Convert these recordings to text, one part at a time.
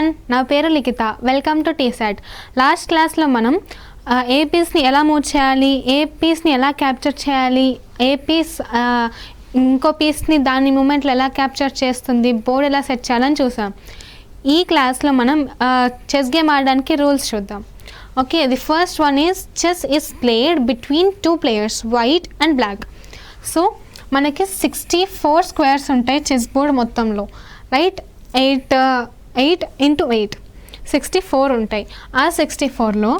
Everyone, నా పేరు Likhitha. Welcome to TSAT. Last క్లాస్లో మనం ఏ పీస్ని ఎలా మూవ్ చేయాలి, ఏ పీస్ని ఎలా క్యాప్చర్ చేయాలి, ఏ పీస్ ఇంకో పీస్ని దాని మూమెంట్లో ఎలా క్యాప్చర్ చేస్తుంది, బోర్డ్ ఎలా సెట్ చేయాలని చూసాం. ఈ క్లాస్లో మనం చెస్ గేమ్ ఆడడానికి రూల్స్ చూద్దాం. Okay, the first one is chess is played between two players, white and black. So మనకి 64 స్క్వేర్స్ ఉంటాయి చెస్ బోర్డ్ మొత్తంలో, రైట్? 8 into 8 64 ఉంటాయి. ఆ 64లో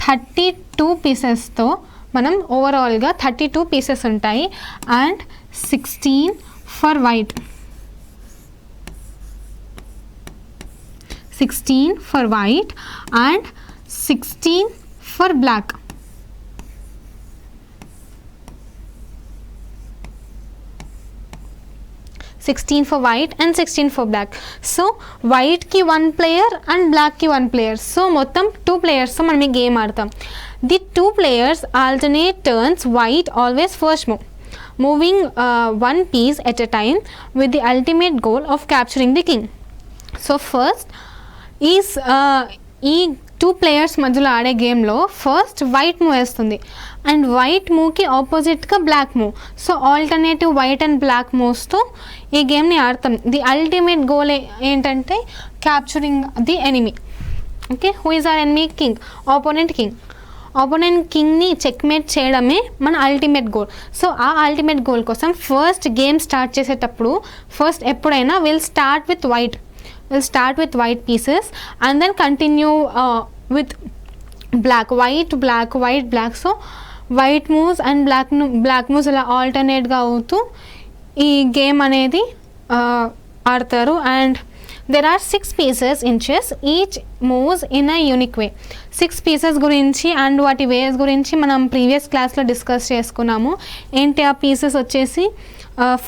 32 పీసెస్తో మనం ఓవరాల్గా 32 పీసెస్ ఉంటాయి. And 16 for white, 16 for white and 16 for black. $16 for white and 16 for black. So white ki 1 player and black ki 1 player. So మొత్తం 2 players తో మనం ఈ గేమ్ ఆడతాం. The 2 players alternate turns. White always first move, moving one piece at a time with the ultimate goal of capturing the king. So first is ఈ 2 players మధ్యలో ఆడే గేమ్లో first white move వేస్తుంది and white మూవ్కి ఆపోజిట్గా black move. So alternative white and black మూవ్స్తో ఈ గేమ్ని ఆడతాం. ది అల్టిమేట్ గోల్ ఏంటంటే capturing the enemy. Okay, who is our enemy? King, opponent king. Opponent కింగ్ని చెక్మేట్ చేయడమే మన అల్టిమేట్ గోల్. సో ఆ అల్టిమేట్ గోల్ కోసం ఫస్ట్ గేమ్ స్టార్ట్ చేసేటప్పుడు ఫస్ట్ ఎప్పుడైనా we'll start with white pieces and then continue with black, white, black, white, black. So white moves and black moves ఇలా ఆల్టర్నేట్గా అవుతూ ఈ గేమ్ అనేది ఆడతారు. And there are 6 pieces in chess, each moves in a unique way. 6 pieces గురించి and వాటి వేస్ గురించి మనం ప్రీవియస్ క్లాస్లో డిస్కస్ చేసుకున్నాము. ఏంటి ఆ పీసెస్ వచ్చేసి,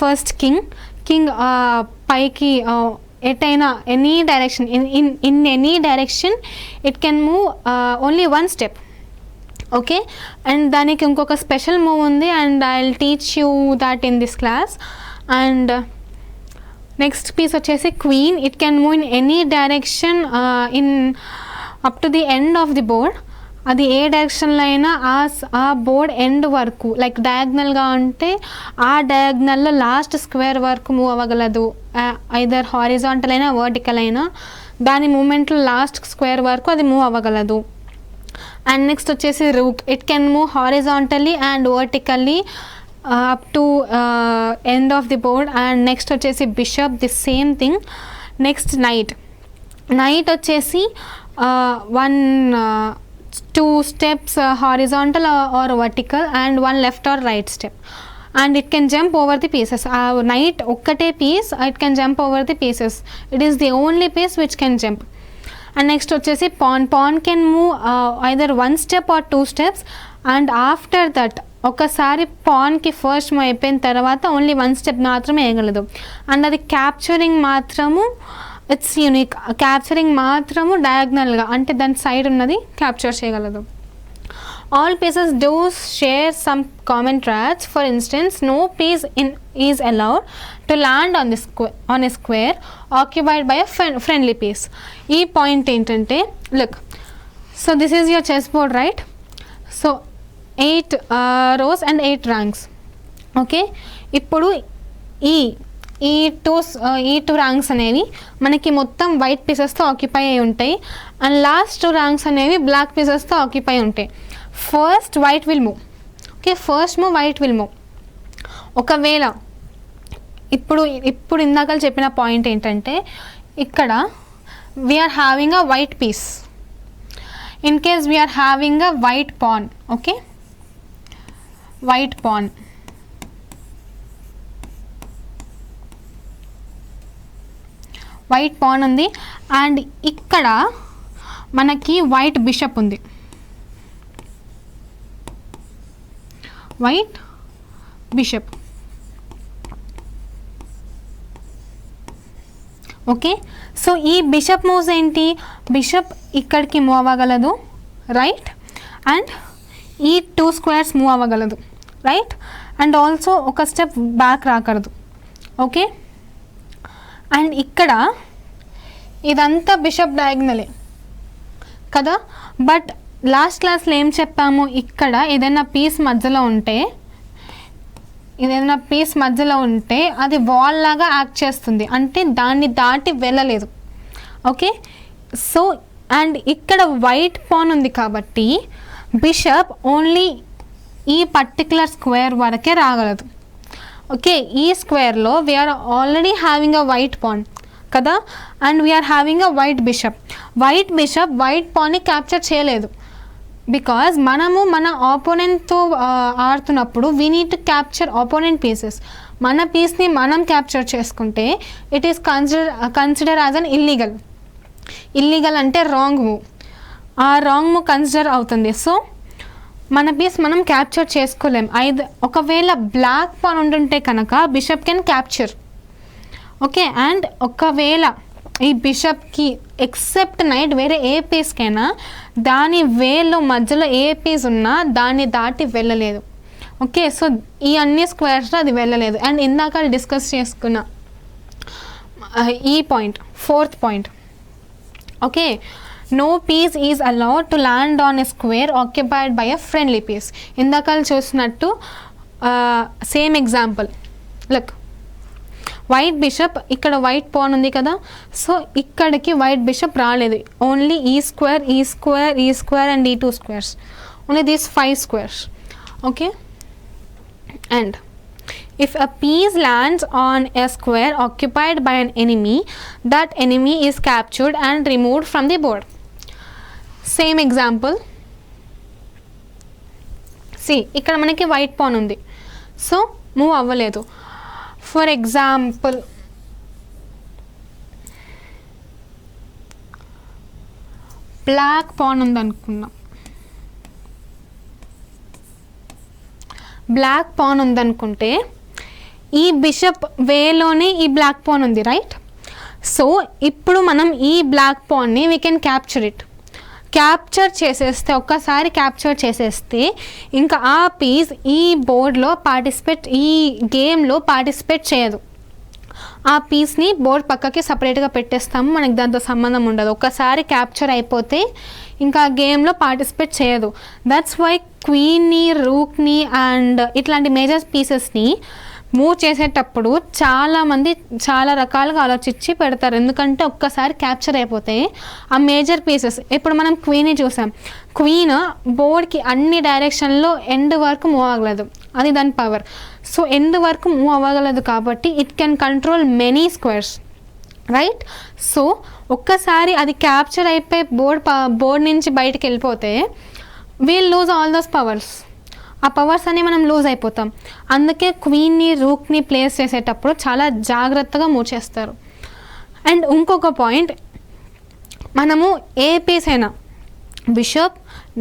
ఫస్ట్ కింగ్ పైకి ఎటైనా any direction, in any direction it can move only 1 step. Okay, and దానికి ఇంకొక స్పెషల్ మూవ్ ఉంది and I will teach you that in this class. And next piece వచ్చేసి queen. It can move in any direction in up to the end of the board. అది ఏ డైరెక్షన్లో అయినా ఆ board end వరకు, like డయాగ్నల్గా ఉంటే ఆ డయాగ్నల్లో లాస్ట్ స్క్వేర్ వరకు మూవ్ అవ్వగలదు. ఐదర్ హారిజాంటల్ అయినా వర్టికల్ అయినా దాని మూమెంట్లో లాస్ట్ స్క్వేర్ వరకు అది మూవ్ అవ్వగలదు. అండ్ నెక్స్ట్ వచ్చేసి rook. It can move horizontally and vertically up to end of the board. And next వచ్చేసి bishop, the same thing. Next knight వచ్చేసి 2 steps horizontal or vertical and 1 left or right step, and it can jump over the pieces. Knight okkate piece, it can jump over the pieces. It is the only piece which can jump. And next vachesi pawn can move either 1 step or 2 steps, and after that ఒకసారి పాన్కి first move అయిపోయిన తర్వాత only 1 step మాత్రమే వేయగలదు. And అది capturing మాత్రము it's unique. Capturing మాత్రము డయాగ్నల్గా, అంటే దాని సైడ్ ఉన్నది క్యాప్చర్ చేయగలదు. All pieces do share some common traits. For instance, no piece is allowed to land on a square occupied by a friendly piece. ఈ పాయింట్ ఏంటంటే, look, so this is your chess board, right? So 8 rows and 8 ranks. Okay, ఇప్పుడు ఈ two ranks అనేవి మనకి మొత్తం white పీసెస్తో occupy అయి ఉంటాయి and last 2 ranks అనేవి బ్లాక్ పీసెస్తో ఆక్యుపై ఉంటాయి. First white will move. Okay, first move white will move. ఒకవేళ ఇప్పుడు ఇందాక చెప్పిన పాయింట్ ఏంటంటే, ఇక్కడ we are having a white piece. In case we are having a white pawn, okay, white pawn. White pawn ఉంది అండ్ ఇక్కడ మనకి వైట్ బిషప్ ఉంది. White bishop. ఓకే, సో ఈ బిషప్ మూవ్స్ ఏంటి? బిషప్ ఇక్కడికి మూవ్ అవ్వగలదు, రైట్? అండ్ ఈ 2 squares మూవ్ అవ్వగలదు, రైట్? అండ్ ఆల్సో ఒక స్టెప్ బ్యాక్ రాకూడదు. ఓకే, అండ్ ఇక్కడ ఇదంతా బిషప్ డయాగ్నలే కదా. బట్ లాస్ట్ క్లాస్లో ఏం చెప్పాము, ఇక్కడ ఏదైనా పీస్ మధ్యలో ఉంటే అది వాల్ లాగా యాక్ట్ చేస్తుంది, అంటే దాన్ని దాటి వెళ్ళలేదు. ఓకే, సో అండ్ ఇక్కడ వైట్ పాన్ ఉంది కాబట్టి బిషప్ ఓన్లీ ఈ పర్టికులర్ స్క్వేర్ వరకే రాగలదు. ఓకే, ఈ స్క్వేర్లో we are already having a white pawn కదా, and we are having a white bishop white పాన్ని క్యాప్చర్ చేయలేదు. బికాజ్ మనము మన ఆపోనెంట్తో ఆడుతున్నప్పుడు we need to capture opponent pieces. మన పీస్ని మనం క్యాప్చర్ చేసుకుంటే it is consider as an illegal అంటే రాంగ్ మూవ్. ఆ రాంగ్ మూవ్ కన్సిడర్ అవుతుంది. సో మన పీస్ మనం క్యాప్చర్ చేసుకోలేం. ఒకవేళ బ్లాక్ పాన్ ఉంటుంటే కనుక bishop can capture. Okay, and ఒకవేళ ఈ బిషప్కి ఎక్సెప్ట్ నైట్ వేరే ఏ పీస్కైనా దాని వేలో మధ్యలో ఏ పీస్ ఉన్నా దాన్ని దాటి వెళ్ళలేదు. ఓకే, సో ఈ అన్ని స్క్వేర్స్లో అది వెళ్ళలేదు. అండ్ ఇందాక డిస్కస్ చేసుకున్న ఈ point, 4th point. Okay, no piece is allowed to land on a square occupied by a friendly piece. ఇందాక చూసినట్టు same example. Look, white bishop, ఇక్కడ వైట్ పాన్ ఉంది కదా, సో ఇక్కడికి వైట్ బిషప్ రాలేదు. ఓన్లీ ఈ స్క్వేర్ అండ్ ఈ 2 squares, only these 5 squares. Okay, and if a piece lands on a square occupied by an enemy, that enemy is captured and removed from the board. Same example. See, ఇక్కడ మనకి white pawn ఉంది, so move అవ్వలేదు. For example, black pan ఉంది అనుకున్నాం. Black pan ఉందనుకుంటే ఈ bishop వేలోనే ఈ black pan ఉంది, right? So ఇప్పుడు మనం ఈ బ్లాక్ పాన్ని వీ కెన్ ఒక్కసారి క్యాప్చర్ చేసేస్తే ఇంకా ఆ పీస్ ఈ బోర్డ్లో ఈ గేమ్లో పార్టిసిపేట్ చేయదు. ఆ పీస్ని బోర్డ్ పక్కకి సపరేట్గా పెట్టేస్తాము, మనకి దాంతో సంబంధం ఉండదు. ఒక్కసారి క్యాప్చర్ అయిపోతే ఇంకా గేమ్లో పార్టిసిపేట్ చేయదు. దట్స్ వై క్వీన్ని, రూక్ని అండ్ ఇట్లాంటి మేజర్ పీసెస్ని మూవ్ చేసేటప్పుడు చాలామంది చాలా రకాలుగా ఆలోచించి పెడతారు. ఎందుకంటే ఒక్కసారి క్యాప్చర్ అయిపోతే ఆ మేజర్ పీసెస్, ఇప్పుడు మనం క్వీన్ని చూసాం, క్వీన్ బోర్డ్కి అన్ని డైరెక్షన్లో ఎండ్ వరకు మూవ్ అవ్వగలదు, అది దాని పవర్. సో ఎండ్ వరకు మూవ్ అవ్వగలదు కాబట్టి it can control many squares, right? So ఒక్కసారి అది క్యాప్చర్ అయిపోయి బోర్డ్ నుంచి బయటికి వెళ్ళిపోతే we'll lose all those powers. ఆ పవర్స్ అన్ని మనం లూజ్ అయిపోతాం. అందుకే క్వీన్ని, రూక్ని ప్లేస్ చేసేటప్పుడు చాలా జాగ్రత్తగా మూవ్ చేస్తారు. అండ్ ఇంకొక పాయింట్, మనము ఏ పీస్ అయినా bishop,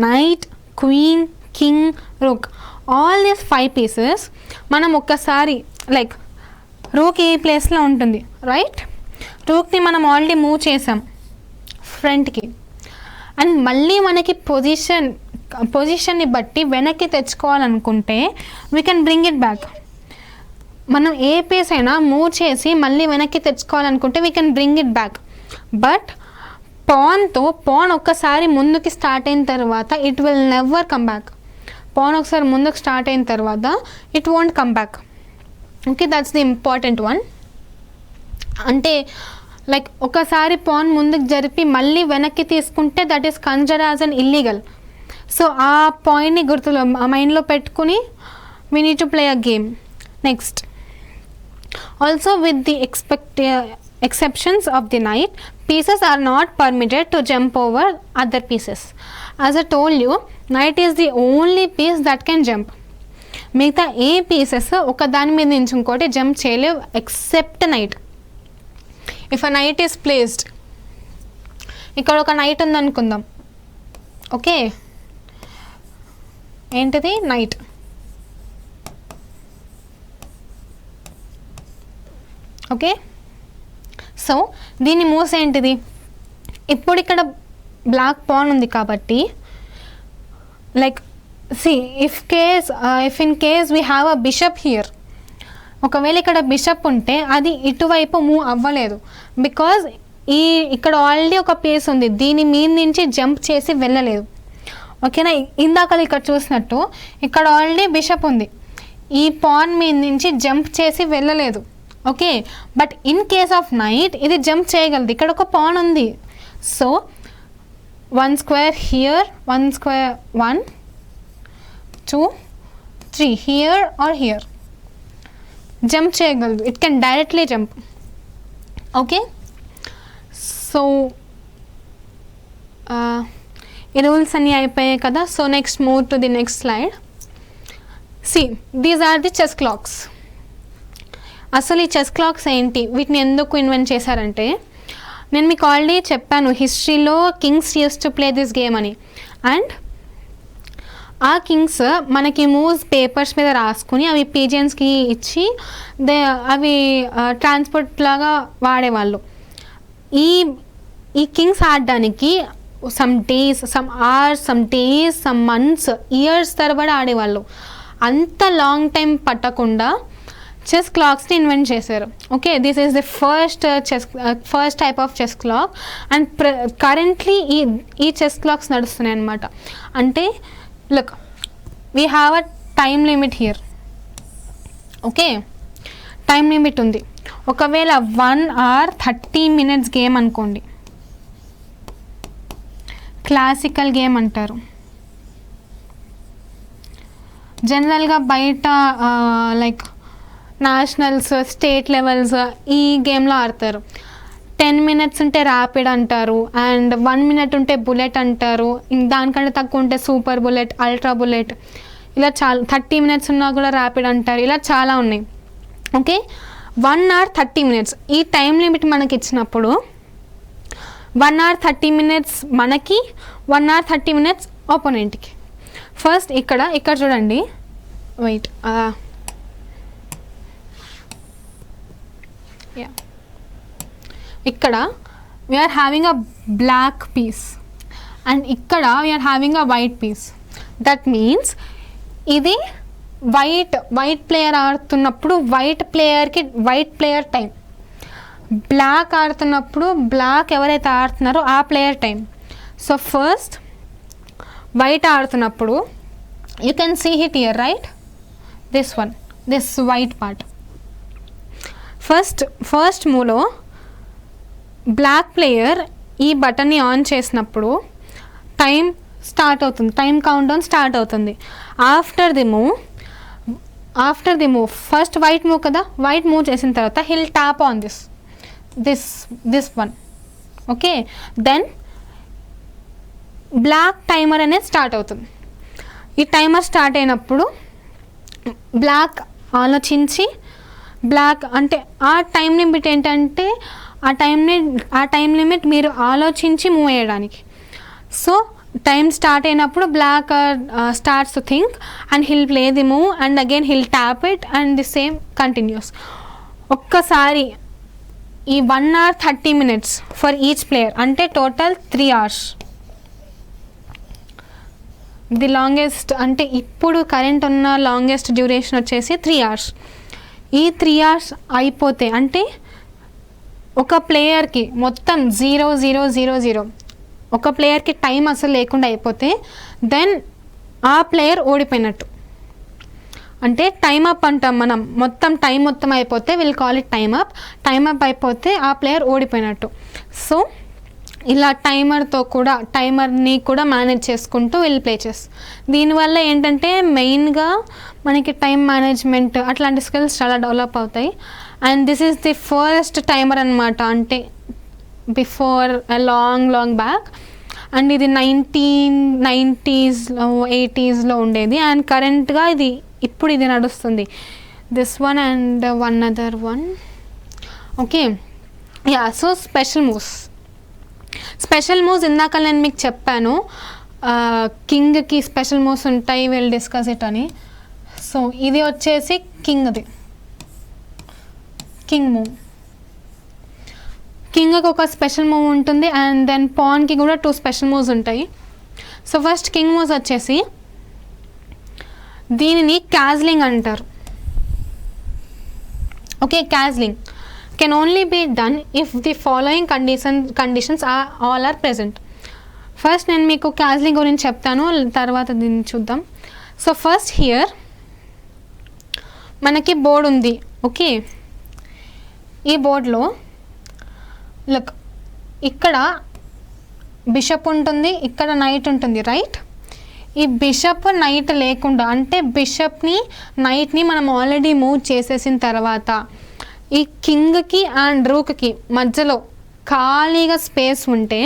night, queen, king, rook, all these 5 pieces మనం ఒక్కసారి లైక్ రూక్ ఏ ప్లేస్లో ఉంటుంది, రైట్? రూక్ని మనం ఆల్రెడీ మూవ్ చేసాం ఫ్రంట్కి, అండ్ మళ్ళీ మనకి పొజిషన్ని బట్టి వెనక్కి తెచ్చుకోవాలనుకుంటే we can bring it back. మనం ఏ పీస్ అయినా మూవ్ చేసి మళ్ళీ వెనక్కి తెచ్చుకోవాలనుకుంటే we can bring it back. But pawn ఒక్కసారి ముందుకి స్టార్ట్ అయిన తర్వాత it will never come back. Pawn ఒకసారి ముందుకు స్టార్ట్ అయిన తర్వాత it won't come back. Okay, that's the important one. అంటే లైక్ ఒకసారి పాన్ ముందుకు జరిపి మళ్ళీ వెనక్కి తీసుకుంటే that is considered as an illegal. So ఆ పాయింట్ని మైండ్లో పెట్టుకుని we need to play a game. Next, also with the exceptions of the knight, pieces are not permitted to jump over other pieces. As I told you, knight is the only piece that can jump. మిగతా ఏ pieces ఒక దాని మీద నుంచి ఇంకోటి jump చేయలేవు except night. If a night is placed, ఇక్కడ ఒక night ఉందనుకుందాం. ఓకే, ఏంటిది? నైట్. ఓకే, సో దీని మూవ్స్ ఏంటిది? ఇప్పుడు ఇక్కడ బ్లాక్ పాన్ ఉంది కాబట్టి like if in case we have a bishop here, ఒకవేళ ఇక్కడ బిషప్ ఉంటే అది ఇటువైపు మూవ్ అవ్వలేదు. బికాజ్ ఇక్కడ ఆల్రెడీ ఒక పీస్ ఉంది, దీని మీద నుంచి జంప్ చేసి వెళ్ళలేదు. ఓకేనా, ఇందాక ఇక్కడ చూసినట్టు ఇక్కడ ఆల్రెడీ బిషప్ ఉంది, ఈ పాన్ మీద నుంచి జంప్ చేసి వెళ్ళలేదు. Okay, but in case of night ఇది జంప్ చేయగలదు, ఇక్కడ ఒక పాన్ ఉంది. So 1 square here, 1 square 1 2 3 here or here, jump చేయగలదు, it can directly jump. Okay, so ఈ రూల్స్ అన్నీ అయిపోయాయి కదా. So next move to the next slide. See, these are the chess clocks. అసలు ఈ చెస్ క్లాక్స్ ఏంటి, వీటిని ఎందుకు ఇన్వెంట్ చేశారంటే, నేను మీకు ఆల్రెడీ చెప్పాను హిస్టరీలో Kings use to play this game అని. అండ్ ఆ కింగ్స్ మనకి మూవ్స్ పేపర్స్ మీద రాసుకుని అవి పీజియన్స్కి ఇచ్చి అవి ట్రాన్స్పోర్ట్ లాగా వాడేవాళ్ళు. ఈ కింగ్స్ ఆడడానికి some days, some hours, some days, some months, years తరబడి ఆడేవాళ్ళు. అంత లాంగ్ టైం పట్టకుండా చెస్ క్లాక్స్ని ఇన్వెంట్ చేశారు. Okay, this is the first type of chess clock. And currently ఈ చెస్ క్లాక్స్ నడుస్తున్నాయి అన్నమాట. అంటే look, we have a time limit here. Okay, time limit ఉంది. ఒకవేళ 1 hour 30 minutes గేమ్ అనుకోండి, క్లాసికల్ గేమ్ అంటారు. జనరల్గా బయట లైక్ నేషనల్స్, స్టేట్ లెవెల్స్ ఈ గేమ్లో ఆడతారు. 10 minutes ఉంటే ర్యాపిడ్ అంటారు, అండ్ 1 minute ఉంటే బుల్లెట్ అంటారు, దానికంటే తక్కువ ఉంటే సూపర్ బుల్లెట్, అల్ట్రా బుల్లెట్, ఇలా చాలా 30 minutes ఉన్నా కూడా ర్యాపిడ్ అంటారు. ఇలా చాలా ఉన్నాయి. ఓకే, 1 hour 30 minutes ఈ టైం లిమిట్ మనకి ఇచ్చినప్పుడు 1 hour 30 minutes మనకి, 1 hour 30 minutes ఆపోనెంట్కి. ఫస్ట్ ఇక్కడ చూడండి, వెయిట్, ఇక్కడ we are having a black piece and ఇక్కడ we are having a white piece. That means ఇది వైట్ ప్లేయర్ ఆడుతున్నప్పుడు వైట్ ప్లేయర్ టైం, బ్లాక్ ఆడుతున్నప్పుడు బ్లాక్ ఎవరైతే ఆడుతున్నారో ఆ player time. So first white ఆడుతున్నప్పుడు you can see it here, right, this white part. First మూవ్లో black player ఈ బటన్ని ఆన్ చేసినప్పుడు టైం స్టార్ట్ అవుతుంది, టైం కౌంట్ డౌన్ స్టార్ట్ అవుతుంది. After the move first white move కదా, వైట్ మూవ్ చేసిన తర్వాత he'll tap on this one. Okay, then black timer అనేది స్టార్ట్ అవుతుంది. ఈ టైమర్ స్టార్ట్ అయినప్పుడు బ్లాక్ ఆలోచించి, బ్లాక్ అంటే ఆ టైం లిమిట్ ఏంటంటే ఆ టైం లిమిట్ మీరు ఆలోచించి మూవ్ అయ్యడానికి. సో టైం స్టార్ట్ అయినప్పుడు black starts to think and he'll play the move and again he'll tap it and the same continues. ఒక్కసారి ఈ 1 hour 30 minutes for each player, అంటే total 3 hours. The longest అంటే ఇప్పుడు current ఉన్న longest duration వచ్చేసి 3 hours. ఈ 3 hours అయిపోతే అంటే ఒక ప్లేయర్కి మొత్తం 0 0 0 0 ఒక ప్లేయర్కి టైం అసలు లేకుండా అయిపోతే దెన్ ఆ ప్లేయర్ ఓడిపోయినట్టు. అంటే టైమ్ అప్ అంటాం మనం, టైం మొత్తం అయిపోతే will call it time up అయిపోతే ఆ ప్లేయర్ ఓడిపోయినట్టు. సో ఇలా టైమర్ని కూడా మేనేజ్ చేసుకుంటూ వీళ్ళు ప్లే చేస్తారు. దీనివల్ల ఏంటంటే మెయిన్గా మనకి టైం మేనేజ్మెంట్ అట్లాంటి స్కిల్స్ చాలా డెవలప్ అవుతాయి. And this is the first timer అనమాట, అంటే బిఫోర్ లాంగ్ బ్యాక్. అండ్ ఇది 1990s 80s ఉండేది. అండ్ కరెంట్గా ఇప్పుడు ఇది నడుస్తుంది, this one and one other one. Okay, yeah. So special moves ఇందాక నేను మీకు చెప్పాను, కింగ్కి స్పెషల్ మూవ్స్ ఉంటాయి, విల్ డిస్కస్ ఇట్ అని. సో ఇది వచ్చేసి కింగ్ మూవ్. కింగ్కి ఒక స్పెషల్ మూవ్ ఉంటుంది అండ్ దెన్ పాన్కి కూడా 2 స్పెషల్ మూవ్స్ ఉంటాయి. సో ఫస్ట్ కింగ్ మూవ్స్ వచ్చేసి దీనిని క్యాజ్లింగ్ అంటారు. Okay, can only be done if the following conditions all are present. First నేను మీకు క్యాస్లింగ్ గురించి చెప్తాను, తర్వాత దీన్ని చూద్దాం. సో ఫస్ట్ హియర్ మనకి బోర్డు ఉంది. ఓకే, ఈ బోర్డులో లుక్, ఇక్కడ బిషప్ ఉంటుంది, ఇక్కడ నైట్ ఉంటుంది, రైట్? ఈ బిషప్ నైట్ లేకుండా, అంటే బిషప్ని నైట్ని మనం ఆల్రెడీ మూవ్ చేసేసిన తర్వాత ఈ కింగ్కి అండ్ రూక్కి మధ్యలో ఖాళీగా స్పేస్ ఉంటే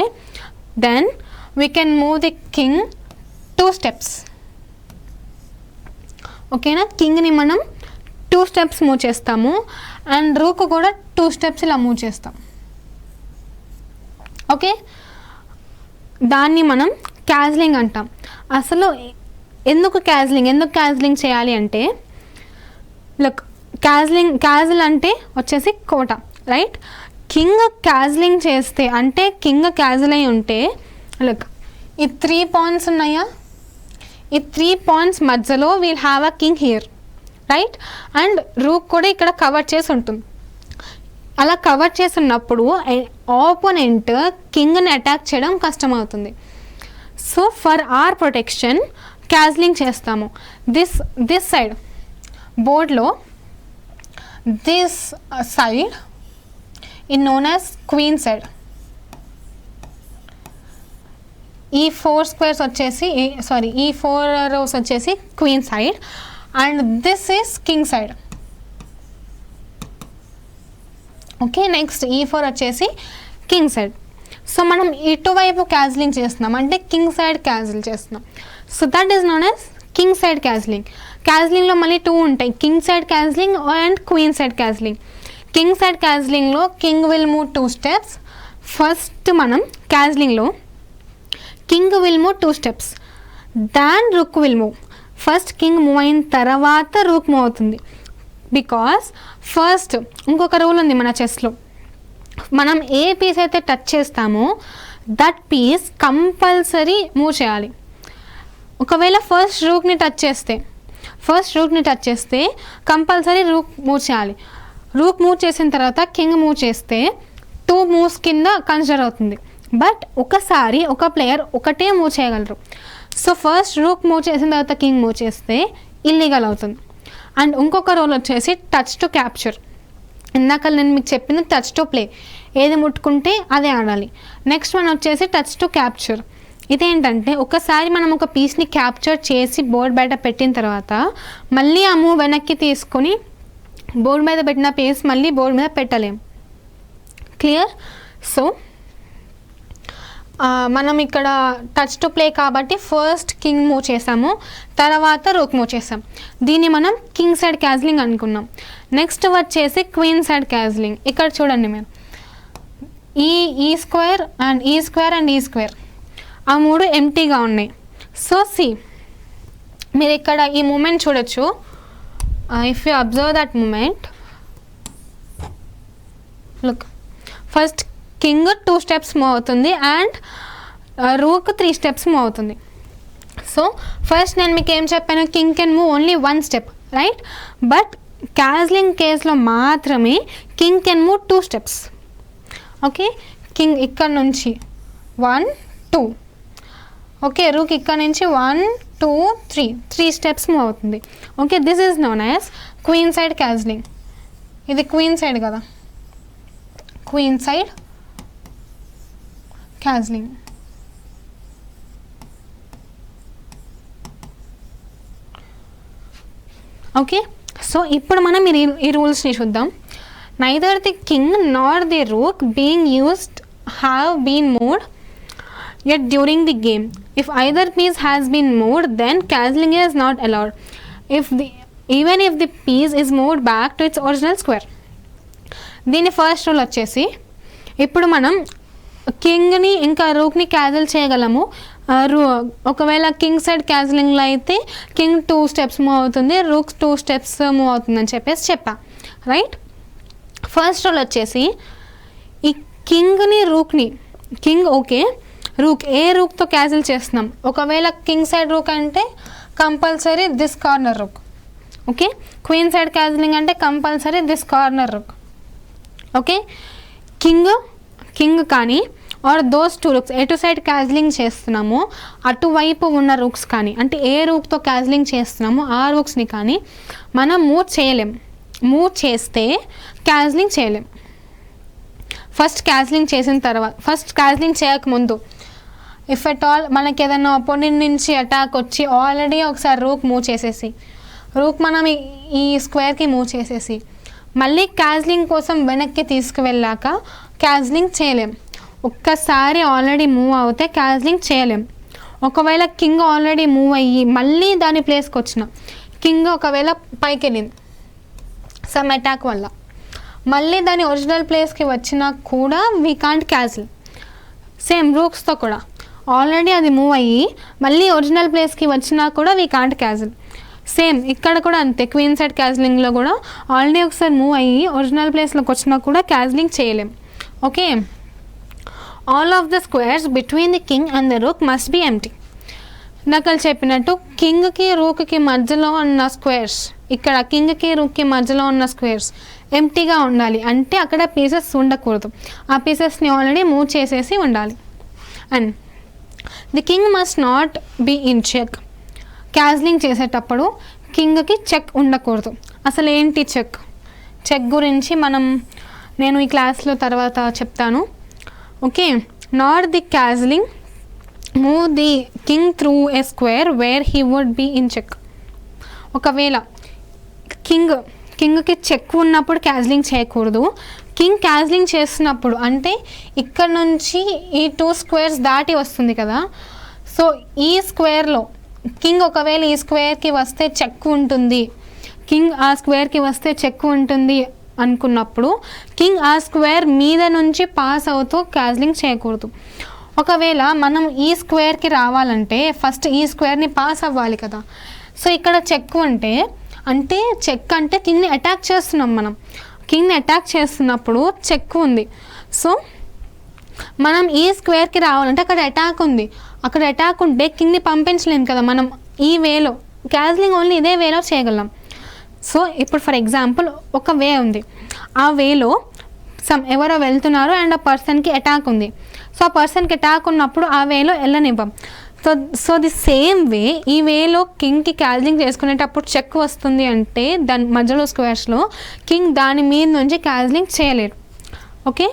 then we can move the king 2 steps. ఓకేనా? కింగ్ని మనం 2 steps మూవ్ చేస్తాము అండ్ రూక్ కూడా 2 steps ఇలా మూవ్ చేస్తాం. ఓకే, దాన్ని మనం క్యాజ్లింగ్ అంటాం. అసలు ఎందుకు క్యాజ్లింగ్ చేయాలి అంటే, లుక్, క్యాజిల్ అంటే వచ్చేసి కోట, రైట్? కింగ్ క్యాజ్లింగ్ చేస్తే, అంటే కింగ్ క్యాజిల్ అయి ఉంటే, లుక్, ఈ 3 pawns ఉన్నాయా? ఈ 3 pawns మధ్యలో we'll have a king here, right? And rook కూడా ఇక్కడ కవర్ చేసి ఉంటుంది. అలా కవర్ చేస్తున్నప్పుడు ఆపోనెంట్ కింగ్ని అటాక్ చేయడం కష్టమవుతుంది. సో ఫర్ ఆర్ ప్రొటెక్షన్ క్యాజ్లింగ్ చేస్తాము. దిస్ సైడ్ బోర్డ్లో this side in known as queen side. ఈ 4 squares వచ్చేసి ఈ 4 rows వచ్చేసి queen side and this is king side. Okay, next E4 వచ్చేసి కింగ్ సైడ్. సో మనం ఇటువైపు క్యాజ్లింగ్ చేస్తున్నాం, అంటే కింగ్ సైడ్ క్యాజిల్ చేస్తున్నాం. So that is known as king side castling. క్యాజ్లింగ్లో మళ్ళీ 2 ఉంటాయి, king side castling and queen side castling. King side క్యాజ్లింగ్లో king will move 2 steps. First మనం క్యాజ్లింగ్లో king will move 2 steps, then rook will move. First king move అయిన తర్వాత rook move అవుతుంది. Because first ఇంకొక రూల్ ఉంది మన చెస్లో, మనం ఏ పీస్ అయితే టచ్ చేస్తామో దట్ పీస్ కంపల్సరీ మూవ్ చేయాలి. ఒకవేళ ఫస్ట్ రూక్ని టచ్ చేస్తే కంపల్సరీ రూక్ మూవ్ చేయాలి. రూక్ మూవ్ చేసిన తర్వాత కింగ్ మూవ్ చేస్తే 2 moves కింద కన్సిడర్ అవుతుంది. బట్ ఒకసారి ఒక ప్లేయర్ ఒకటే మూవ్ చేయగలరు. సో ఫస్ట్ రూక్ మూవ్ చేసిన తర్వాత కింగ్ మూవ్ చేస్తే ఇల్లీగల్ అవుతుంది. అండ్ ఇంకొక రోల్ వచ్చేసి టచ్ టు క్యాప్చర్. ఇందాక నేను మీకు చెప్పింది టచ్ టు ప్లే, ఏది ముట్టుకుంటే అదే ఆడాలి. నెక్స్ట్ వన్ వచ్చేసి టచ్ టు క్యాప్చర్. ఇదేంటంటే ఒకసారి మనం ఒక పీస్ని క్యాప్చర్ చేసి బోర్డ్ బయట పెట్టిన తర్వాత మళ్ళీ ఆ మూవ్ వెనక్కి తీసుకొని బోర్డు మీద పెట్టిన పీస్ మళ్ళీ బోర్డు మీద పెట్టలేం. క్లియర్? సో మనం ఇక్కడ టచ్ టు ప్లే కాబట్టి ఫస్ట్ కింగ్ మూవ్ చేసాము, తర్వాత రూక్ మూవ్ చేసాం. దీన్ని మనం కింగ్ సైడ్ క్యాజ్లింగ్ అనుకున్నాం. నెక్స్ట్ వచ్చేసి క్వీన్ సైడ్ క్యాజ్లింగ్. ఇక్కడ చూడండి మీరు, ఈ స్క్వేర్ అండ్ ఈ స్క్వేర్ ఆ 3 ఎంటీగా ఉన్నాయి. సో సి, మీరు ఇక్కడ ఈ మూమెంట్ చూడొచ్చు. If you observe that moment, look, first king 2 steps move అవుతుంది అండ్ రూక్ 3 steps మూవ్ అవుతుంది. సో ఫస్ట్ నేను మీకు ఏం చెప్పాను, king can move only 1 step, right? But castling కేస్లో మాత్రమే king can move 2 steps. Okay, king ఇక్కడ నుంచి 1 2, ఓకే, రూక్ ఇక్కడ నుంచి 1 2 3 steps మూవ్ అవుతుంది. Okay, this is known as queen side castling. ఇది క్వీన్ సైడ్ కదా, queen side castling. Okay, so ఇప్పుడు మనం ఈ రూల్స్ని చూద్దాం. Neither the king nor the rook being used have been moved yet during the game. If either piece has been moved, then castling is not allowed. Even if the piece is moved back to its original square. దీని first rule వచ్చేసి, ఇప్పుడు మనం కింగ్ని ఇంకా రూక్ని castle చేయగలము. ఒకవేళ king side క్యాజిలింగ్లో అయితే king 2 steps move అవుతుంది, రూక్ 2 steps మూవ్ అవుతుందని చెప్పా, రైట్? ఫస్ట్ రూల్ వచ్చేసి, ఈ కింగ్ని రూక్ని, కింగ్ ఓకే, రూక్ ఏ రూక్తో క్యాజిల్ చేస్తున్నాం. ఒకవేళ కింగ్ సైడ్ రూక్ అంటే compulsory this corner rook. Okay, queen side castling అంటే compulsory this corner rook. Okay, king కానీ ఆర్ దోస్ టూ రూక్స్ ఎటు సైడ్ క్యాజిలింగ్ చేస్తున్నామో అటువైపు ఉన్న రూక్స్ కానీ, అంటే ఏ రూక్తో క్యాజిలింగ్ చేస్తున్నామో ఆ రూక్స్ని కానీ మనం మూవ్ చేస్తే క్యాజిలింగ్ చేయలేం. ఫస్ట్ క్యాజిలింగ్ చేసిన తర్వాత, ఫస్ట్ క్యాజిలింగ్ చేయకముందు ఇఫ్ ఎట్ ఆల్ మనకి ఏదైనా అపోనెంట్ నుంచి అటాక్ వచ్చి ఆల్రెడీ ఒకసారి రూక్ మూవ్ చేసేసి, రూక్ మనం ఈ స్క్వేర్కి మూవ్ చేసేసి మళ్ళీ క్యాజిలింగ్ కోసం వెనక్కి తీసుకువెళ్ళాక క్యాజిలింగ్ చేయలేం. ఒక్కసారి ఆల్రెడీ మూవ్ అవుతే క్యాజిలింగ్ చేయలేం. ఒకవేళ కింగ్ ఆల్రెడీ మూవ్ అయ్యి మళ్ళీ దాని ప్లేస్కి వచ్చిన కింగ్ ఒకవేళ పైకి వెళ్ళింది సమ్ అటాక్ వల్ల, మళ్ళీ దాని ఒరిజినల్ ప్లేస్కి వచ్చినా కూడా వీ కాంట్ క్యాజిల్. సేమ్ రూక్స్తో కూడా ఆల్రెడీ అది మూవ్ అయ్యి మళ్ళీ ఒరిజినల్ ప్లేస్కి వచ్చినా కూడా వీ కాంట్ క్యాజిల్. సేమ్ ఇక్కడ కూడా అంతే, క్వీన్ సైడ్ క్యాజిలింగ్లో కూడా ఆల్రెడీ ఒకసారి మూవ్ అయ్యి ఒరిజినల్ ప్లేస్లోకి వచ్చినా కూడా క్యాజిలింగ్ చేయలేం. Okay, all of the squares between the king and the rook must be empty. ఇందాక చెప్పినట్టు కింగ్కి రూక్కి మధ్యలో ఉన్న స్క్వేర్స్, ఇక్కడ కింగ్కి రూక్కి మధ్యలో ఉన్న స్క్వేర్స్ ఎంప్టీగా ఉండాలి. అంటే అక్కడ పీసెస్ ఉండకూడదు, ఆ పీసెస్ని ఆల్రెడీ మూవ్ చేసేసి ఉండాలి. And the king must not be in check. Castling చేసేటప్పుడు కింగ్కి చెక్ ఉండకూడదు. అసలు ఏంటి చెక్ గురించి నేను ఈ క్లాస్లో తర్వాత చెప్తాను. Okay, not the castling move the king through a square where he would be in check. ఒకవేళ కింగ్కి చెక్ ఉన్నప్పుడు క్యాజిలింగ్ చేయకూడదు. కింగ్ క్యాజిలింగ్ చేస్తున్నప్పుడు అంటే ఇక్కడ నుంచి ఈ 2 స్క్వేర్స్ దాటి వస్తుంది కదా, సో ఈ స్క్వేర్లో కింగ్ ఒకవేళ ఈ స్క్వేర్కి వస్తే చెక్ ఉంటుంది, కింగ్ ఆ స్క్వేర్కి వస్తే చెక్ ఉంటుంది అనుకున్నప్పుడు కింగ్ ఆ స్క్వేర్ మీద నుంచి పాస్ అవుతూ క్యాజిలింగ్ చేయకూడదు. ఒకవేళ మనం ఈ స్క్వేర్కి రావాలంటే ఫస్ట్ ఈ స్క్వేర్ని పాస్ అవ్వాలి కదా. సో ఇక్కడ చెక్ అంటే చెక్ అంటే కింగ్ని అటాక్ చేస్తున్నాం మనం. కింగ్ని అటాక్ చేస్తున్నప్పుడు చెక్ ఉంది. సో మనం ఈ స్క్వేర్కి రావాలంటే అక్కడ అటాక్ ఉంది. అక్కడ అటాక్ ఉంటే కింగ్ని పంపించలేము కదా మనం. ఈ వేలో క్యాజిలింగ్ ఓన్లీ ఇదే వేలో చేయగలం. సో ఇప్పుడు ఫర్ ఎగ్జాంపుల్ ఒక వే ఉంది, ఆ వేలో ఎవరో వెళ్తున్నారు అండ్ ఆ పర్సన్కి అటాక్ ఉంది. సో ఆ పర్సన్కి అటాక్ ఉన్నప్పుడు ఆ వేలో వెళ్ళనివ్వం. సో ది సేమ్ వే ఈ వేలో కింగ్కి క్యాజిలింగ్ చేసుకునేటప్పుడు చెక్ వస్తుంది అంటే దాని మధ్యలో స్క్వేర్స్లో కింగ్ దాని మీద నుంచి క్యాజిలింగ్ చేయలేరు. Okay,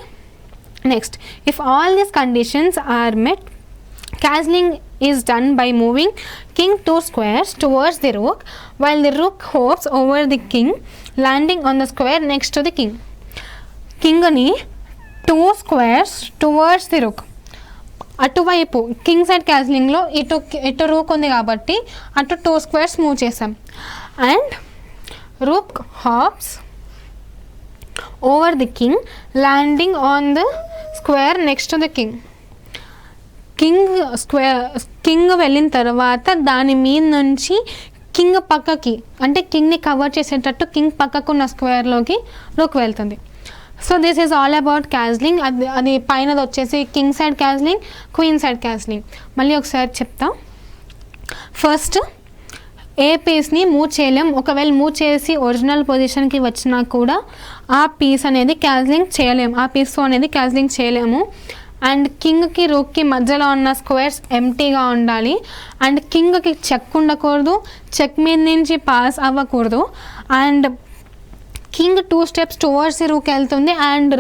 next if all these conditions are met, castling is done by moving king 2 squares towards the rook while the rook hops over the king, landing on the square next to the king. King ni 2 squares towards the rook, అటువైపు king side క్యాజిలింగ్లో ఇటు rook ఉంది కాబట్టి అటు 2 squares move చేసాం. And rook hops over the king, landing on the square next to the king. King వెళ్ళిన తర్వాత దాని మీద నుంచి కింగ్ పక్కకి, అంటే కింగ్ని కవర్ చేసేటట్టు కింగ్ పక్కకు ఉన్న స్క్వేర్లోకి రూక్ వెళ్తుంది. So this is all about castling. అది పైనది వచ్చేసి king side castling, queen side castling. మళ్ళీ ఒకసారి చెప్తా. ఫస్ట్ ఏ పీస్ని మూవ్ చేయలేం, ఒకవేళ మూవ్ చేసి ఒరిజినల్ పొజిషన్కి వచ్చినా కూడా ఆ పీస్ అనేది క్యాజిలింగ్ చేయలేము, ఆ పీస్తో అనేది క్యాజిలింగ్ చేయలేము. అండ్ కింగ్కి రూక్కి మధ్యలో ఉన్న స్క్వేర్స్ ఎంప్టీగా ఉండాలి. అండ్ కింగ్కి చెక్ ఉండకూడదు, చెక్ మీద నుంచి పాస్ అవ్వకూడదు. And king 2 steps towards the rook వెళ్తుంది అండ్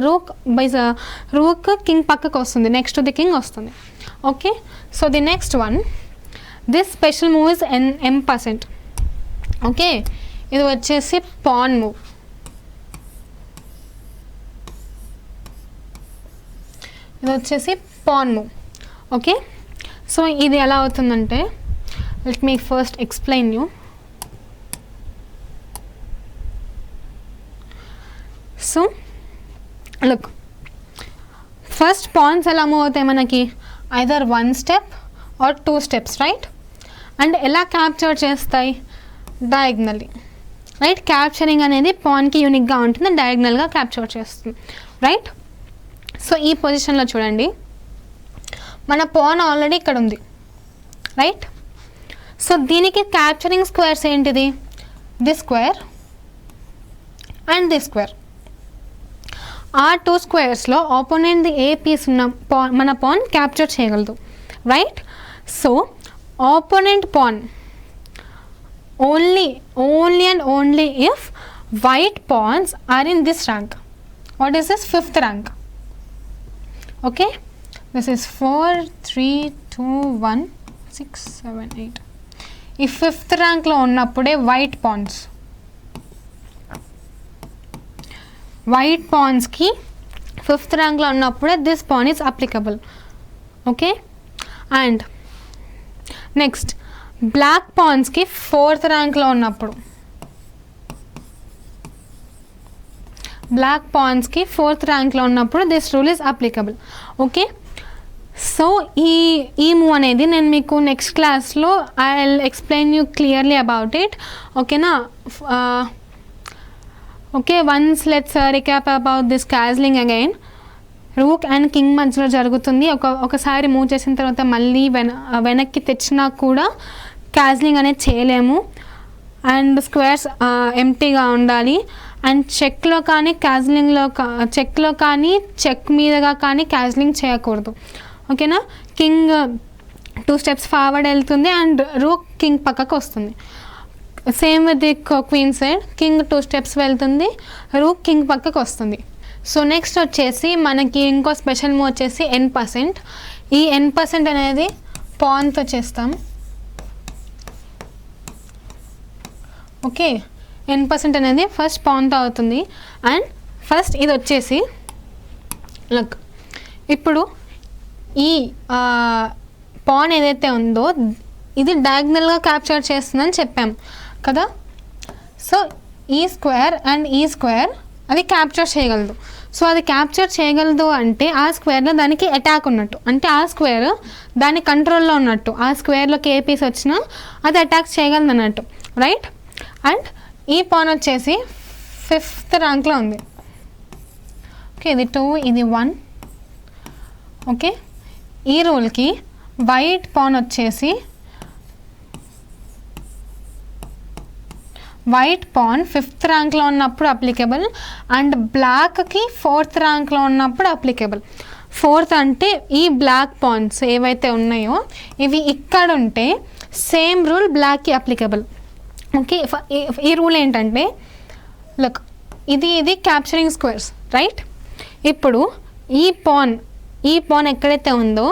రూక్ కింగ్ పక్కకు వస్తుంది, నెక్స్ట్ ది కింగ్ వస్తుంది. Okay, so the next one, this special move is M%. Okay, ఇది వచ్చేసి పాన్ మూవ్. ఇది వచ్చేసి పాన్ మూవ్. ఓకే, సో ఇది ఎలా అవుతుందంటే let me first explain you. So look, first pawns ఎలా మూవ్ అవుతాయి మనకి, either 1 step or 2 steps, right. And ఎలా క్యాప్చర్ చేస్తాయి, డయాగ్నల్లీ, రైట్. క్యాప్చరింగ్ అనేది పాన్కి యూనిక్గా ఉంటుంది, డయాగ్నల్గా క్యాప్చర్ చేస్తుంది, రైట్. సో ఈ పొజిషన్లో చూడండి, మన పాన్ ఆల్రెడీ ఇక్కడ ఉంది, రైట్. సో దీనికి క్యాప్చరింగ్ స్క్వేర్స్ ఏంటిది, the square and the square. ఆ 2 స్క్వేర్స్లో ఆపోనెంట్ ఏ పీస్ ఉన్న మన పాన్ క్యాప్చర్ చేయగలదు, right? So opponent pan only and only if white pawns are in this rank. What is this? 5th rank. Okay, this is 4 3 2 1 6 7 8. ఈ 5th rank లో ఉన్నప్పుడే white పాన్స్కి 5th rank లో ఉన్నప్పుడే this pawn is applicable. Okay, and next black పాన్స్కి 4th ర్యాంక్లో ఉన్నప్పుడు, this rule is applicable. Okay, so ఈ move అనేది నేను మీకు నెక్స్ట్ క్లాస్లో I will explain you clearly about it. ఓకేనా? Okay, once let's recap about this castling again. Rook and king మధ్యలో జరుగుతుంది. ఒకసారి మూవ్ చేసిన తర్వాత మళ్ళీ వెనక్కి తెచ్చినా కూడా క్యాస్లింగ్ అనేది చేయలేము. అండ్ స్క్వేర్స్ ఎంటీగా ఉండాలి. అండ్ చెక్లో కానీ చెక్ మీదగా కానీ క్యాస్లింగ్ చేయకూడదు. ఓకేనా? కింగ్ 2 స్టెప్స్ ఫార్వర్డ్ వెళ్తుంది అండ్ రూక్ కింగ్ పక్కకు వస్తుంది. Same with the queen side, king 2 steps వెళ్తుంది, రూక్ కింగ్ పక్కకు వస్తుంది. సో నెక్స్ట్ వచ్చేసి మనకి ఇంకో స్పెషల్ మూవ్ వచ్చేసి n%. ఈ n% అనేది పాన్తో చేస్తాం. ఓకే, n% అనేది ఫస్ట్ పాన్తో అవుతుంది. అండ్ ఫస్ట్ ఇది వచ్చేసి లక్, ఇప్పుడు ఈ పాన్ ఏదైతే ఉందో ఇది డయాగ్నల్గా క్యాప్చర్ చేస్తుందని చెప్పాం కదా. సో ఈ స్క్వేర్ అండ్ ఈ స్క్వేర్ అది క్యాప్చర్ చేయగలదు. సో అది క్యాప్చర్ చేయగలదు అంటే ఆ స్క్వేర్లో దానికి అటాక్ ఉన్నట్టు, అంటే ఆ స్క్వేర్ దాని కంట్రోల్లో ఉన్నట్టు. ఆ స్క్వేర్లోకి ఏ పీస్ వచ్చినా అది అటాక్ చేయగలదు అన్నట్టు, రైట్? అండ్ ఈ పాన్ వచ్చేసి 5th ర్యాంక్లో ఉంది. ఓకే, ఇది 2, ఇది 1. ఓకే, ఈ రూల్కి వైట్ పాన్ వచ్చేసి వైట్ పాన్ 5th ర్యాంక్లో ఉన్నప్పుడు అప్లికబుల్ అండ్ బ్లాక్కి 4th ర్యాంక్లో ఉన్నప్పుడు అప్లికబుల్. 4th అంటే ఈ బ్లాక్ పాన్స్ ఏవైతే ఉన్నాయో ఇవి ఇక్కడ ఉంటే సేమ్ రూల్ బ్లాక్కి అప్లికబుల్. ఓకే, ఈ రూల్ ఏంటంటే లుక్, ఇది క్యాప్చరింగ్ స్క్వేర్స్, రైట్? ఇప్పుడు ఈ పాన్ ఎక్కడైతే ఉందో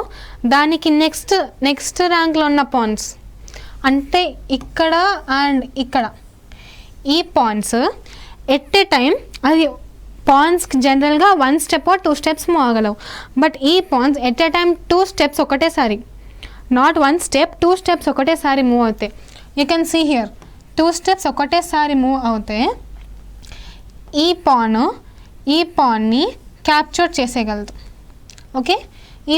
దానికి నెక్స్ట్ ర్యాంక్లో ఉన్న పాన్స్ అంటే ఇక్కడ అండ్ ఇక్కడ, ఈ పాన్స్ ఎట్ ఏ టైం అది పాన్స్కి జనరల్గా 1 స్టెప్ 2 స్టెప్స్ మూవ్ అవ్వగలవు. బట్ ఈ pawns at a time 2 steps ఒకటేసారి, నాట్ 1 స్టెప్, 2 స్టెప్స్ ఒకటేసారి మూవ్ అవుతాయి. You can see here 2 steps ఒకటేసారి మూవ్ అవుతే ఈ పాన్ని క్యాప్చర్ చేసేయగలదు. ఓకే, ఈ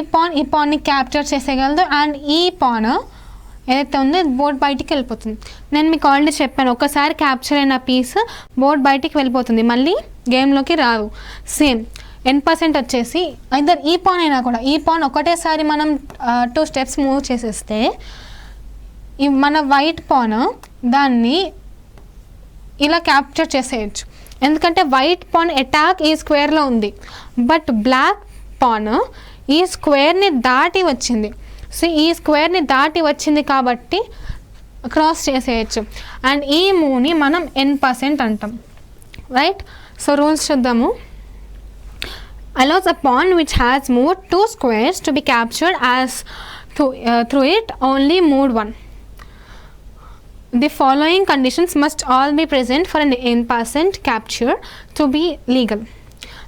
పాన్ని క్యాప్చర్ చేసేయగలదు అండ్ ఈ పాన్ ఏదైతే ఉందో బోర్డ్ బయటికి వెళ్ళిపోతుంది. నేను మీకు ఆల్రెడీ చెప్పాను, ఒకసారి క్యాప్చర్ అయిన పీస్ బోర్డ్ బయటికి వెళ్ళిపోతుంది, మళ్ళీ గేమ్లోకి రాదు. సేమ్ n% వచ్చేసి ఐదర్ ఈ పాన్ అయినా కూడా, ఈ పాన్ ఒకటేసారి మనం 2 స్టెప్స్ మూవ్ చేసేస్తే మన వైట్ పాన్ దాన్ని ఇలా క్యాప్చర్ చేసేయచ్చు. ఎందుకంటే వైట్ పాన్ అటాక్ ఈ స్క్వేర్లో ఉంది, బట్ బ్లాక్ పాన్ ఈ స్క్వేర్ని దాటి వచ్చింది. సో ఈ స్క్వేర్ని దాటి వచ్చింది కాబట్టి క్రాస్ చేసేయచ్చు. అండ్ ఈ మూవ్ని మనం n% అంటాం, రైట్? సో రూల్స్ చూద్దాము. allows a pawn which has moved 2 squares to be captured as through it only moved 1. The following conditions must all be present for an n% capture to be legal.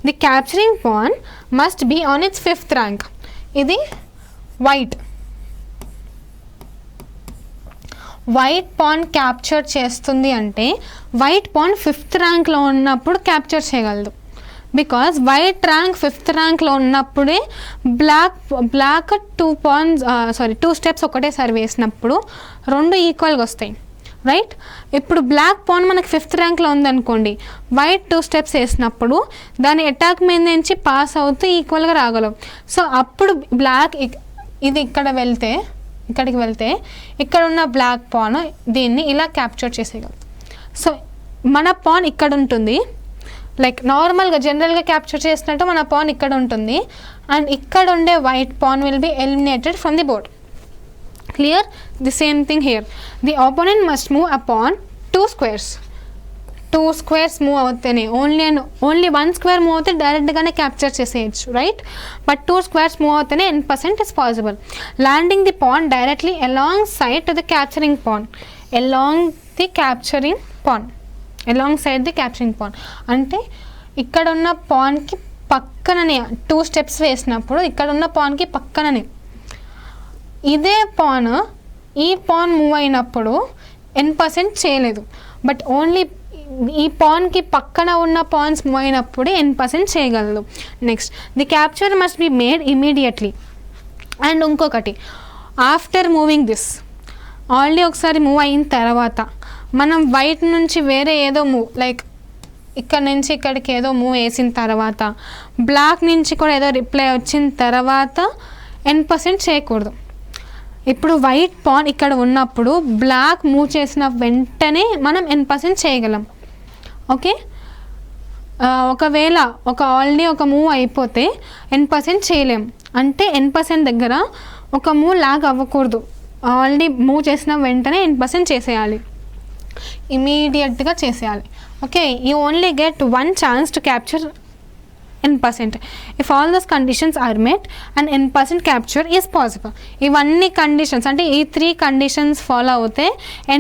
The capturing pawn must be on its 5th rank. ఇది white pan capture చేస్తుంది అంటే white pan 5th ర్యాంక్లో ఉన్నప్పుడు capture చేయగలదు. Because white rank 5th ర్యాంక్లో ఉన్నప్పుడే black 2 steps ఒకటేసారి వేసినప్పుడు 2 ఈక్వల్గా వస్తాయి, రైట్? ఇప్పుడు బ్లాక్ పాన్ మనకి 5th ర్యాంక్లో ఉందనుకోండి, వైట్ 2 స్టెప్స్ వేసినప్పుడు దాని అటాక్ మీద నుంచి పాస్ అవుతూ ఈక్వల్గా రాగలవు. సో అప్పుడు బ్లాక్ ఇది ఇక్కడికి వెళ్తే ఇక్కడ ఉన్న బ్లాక్ పాన్ దీన్ని ఇలా క్యాప్చర్ చేసేయగలదు. సో మన పాన్ ఇక్కడ ఉంటుంది, లైక్ నార్మల్గా జనరల్గా క్యాప్చర్ చేసినట్టు మన పాన్ ఇక్కడ ఉంటుంది అండ్ ఇక్కడ ఉండే white pawn will be eliminated from the board. Clear? The same thing here. The opponent must move a pawn 2 squares. 2 squares move అవుతాయి, ఓన్లీ 1 square మూవ్ అవుతే డైరెక్ట్గానే క్యాప్చర్ చేసేయచ్చు, రైట్? బట్ 2 squares మూవ్ అవుతేనే n% is possible. Landing the pawn directly alongside to the capturing pawn. Along the capturing pawn, alongside the capturing pawn అంటే ఇక్కడ ఉన్న పాన్కి పక్కననే 2 steps వేసినప్పుడు ఇక్కడ ఉన్న పాన్కి పక్కననే. ఇదే పాన్ ఈ పాన్ మూవ్ అయినప్పుడు n% చేయలేదు, బట్ ఓన్లీ ఈ పాన్కి పక్కన ఉన్న పాన్స్ మూవ్ అయినప్పుడు n% చేయగలదు. Next, the capture must be made immediately. And ఇంకొకటి, ఆఫ్టర్ మూవింగ్ దిస్, ఆల్రెడీ ఒకసారి మూవ్ అయిన తర్వాత మనం వైట్ నుంచి వేరే ఏదో మూవ్, లైక్ ఇక్కడ నుంచి ఇక్కడికి ఏదో మూవ్ వేసిన తర్వాత, బ్లాక్ నుంచి కూడా ఏదో రిప్లై వచ్చిన తర్వాత n% చేయకూడదు. ఇప్పుడు వైట్ పాన్ ఇక్కడ ఉన్నప్పుడు బ్లాక్ మూవ్ చేసిన వెంటనే మనం n% చేయగలం. ఓకే, ఒకవేళ ఆల్రెడీ ఒక మూవ్ అయిపోతే n% చేయలేం. అంటే n% దగ్గర ఒక మూవ్ లాగ్ అవ్వకూడదు, ఆల్రెడీ మూవ్ చేసిన వెంటనే n% చేసేయాలి, ఇమీడియట్గా చేసేయాలి. Okay, you only get 1 chance to capture n%. If all those conditions are met and n% capture is possible. ఇవన్నీ కండిషన్స్ అంటే ఈ 3 కండిషన్స్ ఫాలో అవుతే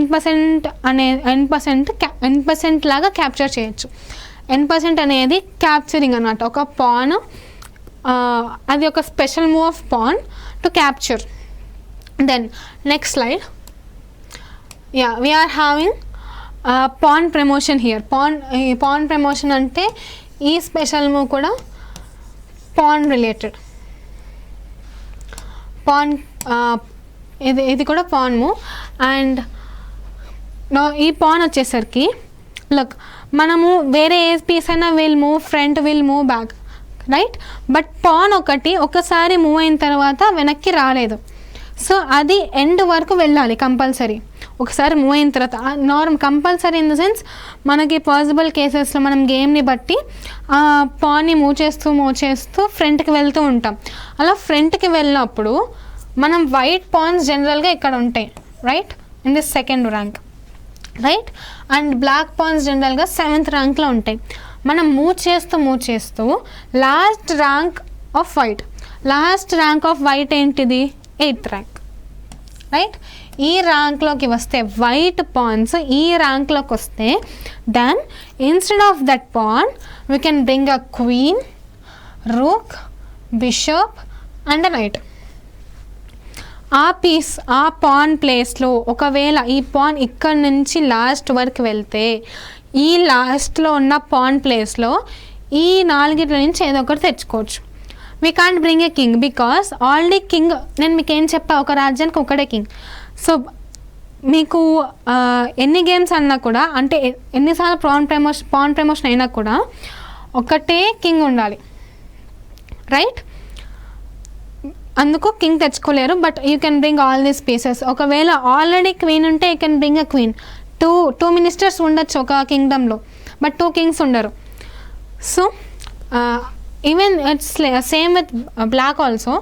n% లాగా క్యాప్చర్ చేయొచ్చు. n% అనేది క్యాప్చరింగ్ అన్నమాట, ఒక పాన్, అది ఒక special move of pawn to capture. Then next slide. we are having pawn promotion here. pawn promotion అంటే ఈ స్పెషల్ మూవ్ కూడా పాన్ రిలేటెడ్. పాన్ ఇది కూడా పాన్ మూవ్. అండ్ ఈ పాన్ వచ్చేసరికి లక్ మనము వేరే ఏ పీస్ అయినా will move front, will move back, right? But pan ఒకసారి మూవ్ అయిన తర్వాత వెనక్కి రాలేదు, సో అది ఎండ్ వరకు వెళ్ళాలి కంపల్సరీ. ఒకసారి మూవ్ అయిన తర్వాత కంపల్సరీ ఇన్ ద సెన్స్ మనకి పాసిబుల్ కేసెస్లో మనం గేమ్ని బట్టి పాన్ని మూవ్ చేస్తూ ఫ్రంట్కి వెళ్తూ ఉంటాం. అలా ఫ్రంట్కి వెళ్ళినప్పుడు మనం వైట్ పాన్స్ జనరల్గా ఇక్కడ ఉంటాయి, right, in this 2nd rank, right? And black pawns జనరల్గా 7th rankలో ఉంటాయి. మనం మూవ్ చేస్తూ లాస్ట్ ర్యాంక్ ఆఫ్ వైట్ ఏంటిది? 8th rank, right? ఈ ర్యాంక్లోకి వస్తే వైట్ పాన్స్ ఈ ర్యాంక్లోకి వస్తే then instead of that pawn we can bring a queen, rook, bishop and knight. ఆ పాన్ ప్లేస్లో ఒకవేళ ఈ పాన్ ఇక్కడ నుంచి లాస్ట్ వరకు వెళ్తే ఈ లాస్ట్లో ఉన్న పాన్ ప్లేస్లో ఈ 4 నుంచి ఏదో ఒకటి తెచ్చుకోవచ్చు. We can't bring a king because already king, నేను మీకు ఏం చెప్పా, ఒక రాజ్యానికి ఒకటే కింగ్. సో మీకు ఎన్ని గేమ్స్ అన్నా కూడా, అంటే ఎన్నిసార్లు పాన్ ప్రమోషన్ అయినా కూడా ఒకటే కింగ్ ఉండాలి, రైట్? అందుకు కింగ్ తెచ్చుకోలేరు, but you can bring all these pieces. ఒకవేళ ఆల్రెడీ క్వీన్ ఉంటే you can bring a queen. Two ministers ఉండొచ్చు ఒక కింగ్డమ్లో, బట్ 2 kings ఉండరు. So even it's same with black also.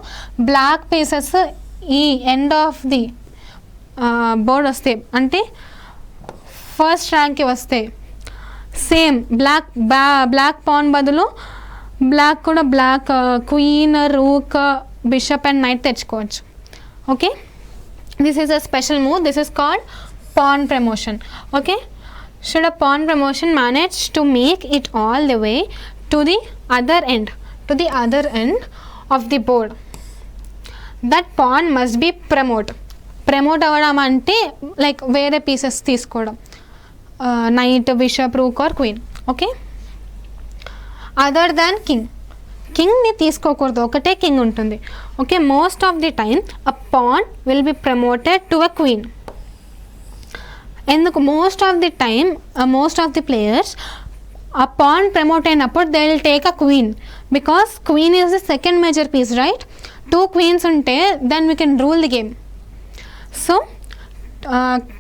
Black pieces ఈ ఎండ్ ఆఫ్ ది బోర్డ్ వస్తే, అంటే first ర్యాంక్కి వస్తే సేమ్ బ్లాక్ పాన్ బదులు బ్లాక్ కూడా black queen, rook, bishop and knight తెచ్చుకోవచ్చు. Okay, this is a special move. This is called pan promotion. Okay, should a pawn promotion manage to make it all the way to the other end of the board, that pawn must be promote అవ్వడం అంటే like వేరే pieces తీసుకోవడం, knight, bishop, rook or queen. Okay, other than కింగ్ని తీసుకోకూడదు, ఒకటే king ఉంటుంది. Okay, most of the time a pawn will be promoted to a queen. ఎందుకు? Most of the players ఆ పాన్ ప్రమోట్ అయినప్పుడు they will take a queen, because queen is the 2nd major piece, right? 2 queens ఉంటే then we can rule the game. So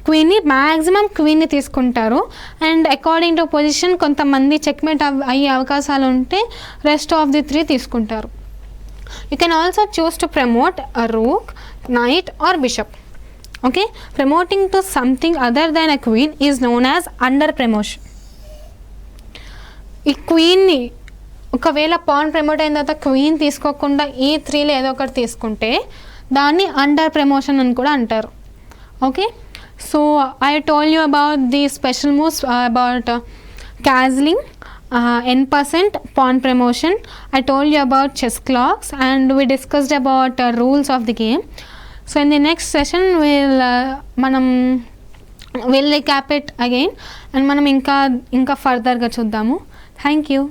క్వీన్ని maximum క్వీన్ని తీసుకుంటారు and according to position కొంతమంది checkmate అయ్యే అవకాశాలు ఉంటే rest of the 3 తీసుకుంటారు. You can also choose to promote a rook, night are bishop. Okay, promoting to something other than a queen is known as under promotion. ఈ క్వీన్ని ఒకవేళ pan promote అయిన తర్వాత queen తీసుకోకుండా ఈ 3లో ఏదో ఒకటి తీసుకుంటే దాన్ని అండర్ ప్రమోషన్ అని కూడా అంటారు. Okay, so I told you about the special moves about castling, n%, pawn promotion. I told you about chess clocks and we discussed about rules of the game. So in the next session we'll recap it again and మనం ఇంకా ఫర్దర్గా చూద్దాము. Thank you.